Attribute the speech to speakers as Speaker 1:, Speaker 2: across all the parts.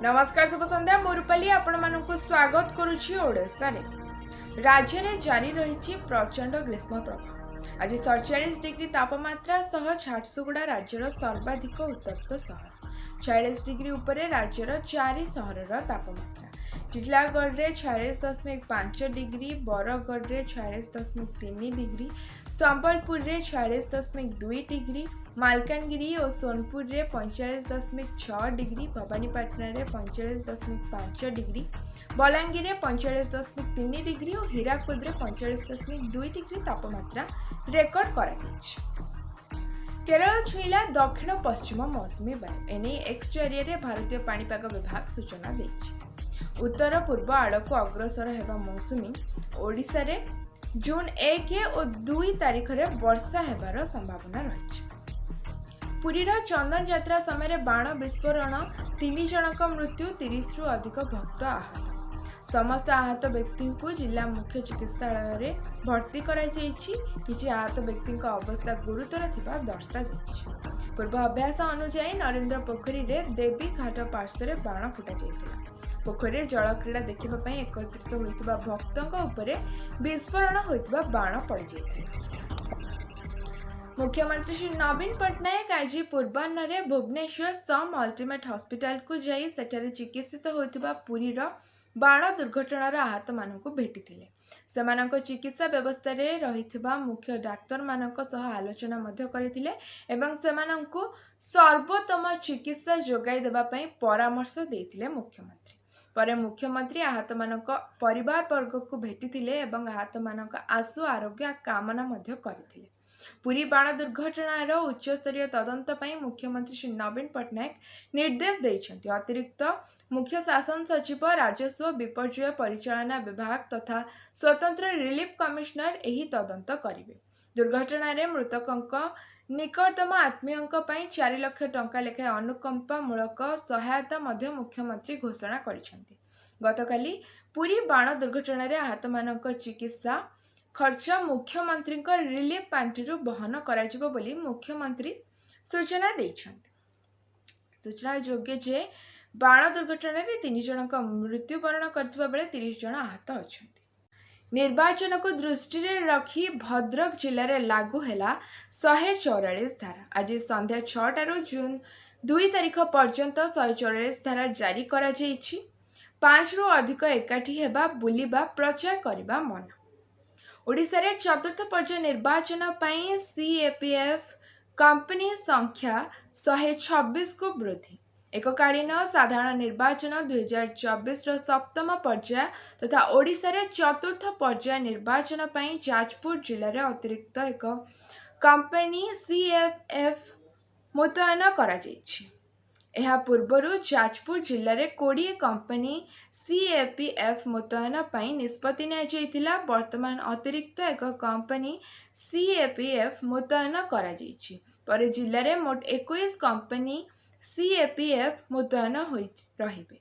Speaker 1: नमस्कार शुभ संध्या मु रूपाली आपण मानकु स्वागत करुछि ओडिशा रे। राज्य में जारी रही प्रचंड ग्रीष्म प्रभाव। आज 47 डिग्री तापमात्रा सह झारसुगुड़ा राज्यर सर्वाधिक उत्तप्त सहर। 46 डिग्री उपरे राज्यर 4 सहरर तापमात्रा। टिटलागढ़ में 46.5 डिग्री, बरगढ़ में 46.3 डिग्री, संबलपुर में 46.2 डिग्री, मालकानगिरी और सोनपुर में 45.6 डिग्री, भवानीपाटना में 45.5 डिग्री, बलांगीर में 45.3 डिग्री और हीराकुद में 45.2 डिग्री तापमात्रा रेकर्ड करा। केरल छुईला दक्षिण पश्चिम मौसुमी वायु। एने एक्स जरिए भारतीय पाणीपाग विभाग सूचना देछि। उत्तर पूर्व आड़क अग्रसर हेबा मौसुमी ओडिशा रे जून 1 और 2 तारीख रे वर्षा हेबार संभावना रही। पुरीर चंदन यात्रा समय बाण विस्फोरण 3 जनक मृत्यु, 30 रु अधिक भक्त आहत। समस्त आहत व्यक्ति को जिला मुख्य चिकित्सालय रे भर्ती करा जायछि। किछि आहत व्यक्ति अवस्था गुरुतर थिबा दर्शाଯାଇଛି। पूर्व अभ्यास अनुसार नरेंद्र पोखरी रे देवी घाट पार्श्व रे बाण फुटा जायतिला। पोखरी जल क्रीड़ा देखा एकत्रित होइतिबा भक्तों उपरे विस्फोरण होइतिबा बाण पड़ जायतिला। मुख्यमंत्री श्री नवीन पट्टनायक आज पूर्वाह्न भुवनेश्वर सम अल्टिमेट हॉस्पिटल को जाई सेठारे चिकित्सित होइतिबा पुरीर बाण दुर्घटनार आहत मानक भेटिथिले। सेमानक चिकित्सा व्यवस्था रे रहिथिबा मुख्य डाक्टर मानक सह आलोचना मध्य करथिले एवं सेमानकु सर्वोत्तम चिकित्सा जोगाई देबा पई परामर्श देथिले मुख्यमंत्री। परे मुख्यमंत्री आहत मानक परिवार वर्ग को भेटिथिले एवं आहत मानक आशु आरोग्य कामना मध्य करथिले। पुरी बाण दुर्घटनार उच्च स्तरीय तदंत पई मुख्यमंत्री श्री नवीन पट्टनायक निर्देश देइछन्ति। अतिरिक्त मुख्य शासन सचिव, राजस्व, विपर्यय परिचालना विभाग तथा स्वतंत्र रिलीफ कमिश्नर एही तदंत करिवे। दुर्घटना रे मृतकंक निकटतम आत्मीयंक पई 4 लाख टंका लेखा अनुकंपा मूलक सहायता मध्य मुख्यमंत्री घोषणा करिसेंति। गतकाली पुरी बाण दुर्घटना रे आहत मानक चिकित्सा खर्च मुख्यमंत्री रिलीफ पांठी बहन कराजिबो बोली मुख्यमंत्री सूचना देइछन्ति। सूचना योग्य जे बाण दुर्घटना रे 3 जनक मृत्युवरण करथिबा बेले 30 जन आहत अछन्ति। निर्वाचन को दृष्टि रे रखी भद्रक जिले में लागू हैला 144 धारा। आज संध्या 6 जून 2 तारीख पर्यंत 144 धारा जारी करा जायछि। 5 रु अधिक एकाठी हेबा बुलिबा प्रचार करिबा मना। ओडिशा रे चतुर्थ पर्याय निर्वाचन पई सीएपीएफ कंपनी संख्या 126 को वृद्धि। एककालीन साधारण निर्वाचन 2024 सप्तम पर्याय तथा ओडिशा रे चतुर्थ पर्याय निर्वाचन पई जाजपुर जिले रे अतिरिक्त एक कंपनी सीएपीएफ मुतयन करा जायछि। एहा पूर्वरु जाजपुर जिले रे 20 कंपनी सीएपीएफ मुतयन पई निष्पत्ति नै जायतिला। वर्तमान अतिरिक्त एक कंपनी सीएपीएफ मुतयन करा जायछि। पर जिले रे मोट 21 कंपनी सीएपीएफ मुतयन होई रहिबे।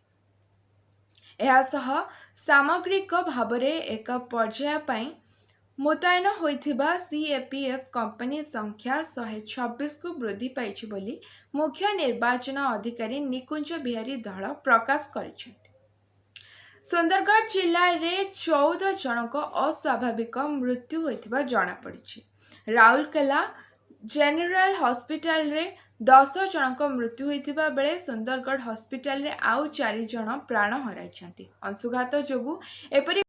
Speaker 1: एहा सह सामग्रिक भावरे एक पर्याय पई मुतयन होइथिबा सीएपीएफ कंपनी संख्या 126 को वृद्धि पाइछि बोली मुख्य निर्वाचन अधिकारी निकुंज बिहारी धळ प्रकाश करिसेंति। सुंदरगढ़ जिल्ला रे 14 जनक अस्वाभाविक मृत्यु होइथिबा जणा पड़िछि। राउरकेला जनरल हॉस्पिटल रे 10 जनक मृत्यु होइथिबा बेले सुंदरगढ़ हॉस्पिटल रे आउ 4 जन प्राण हराइछन्ति। अंशुघात जोगु एपरि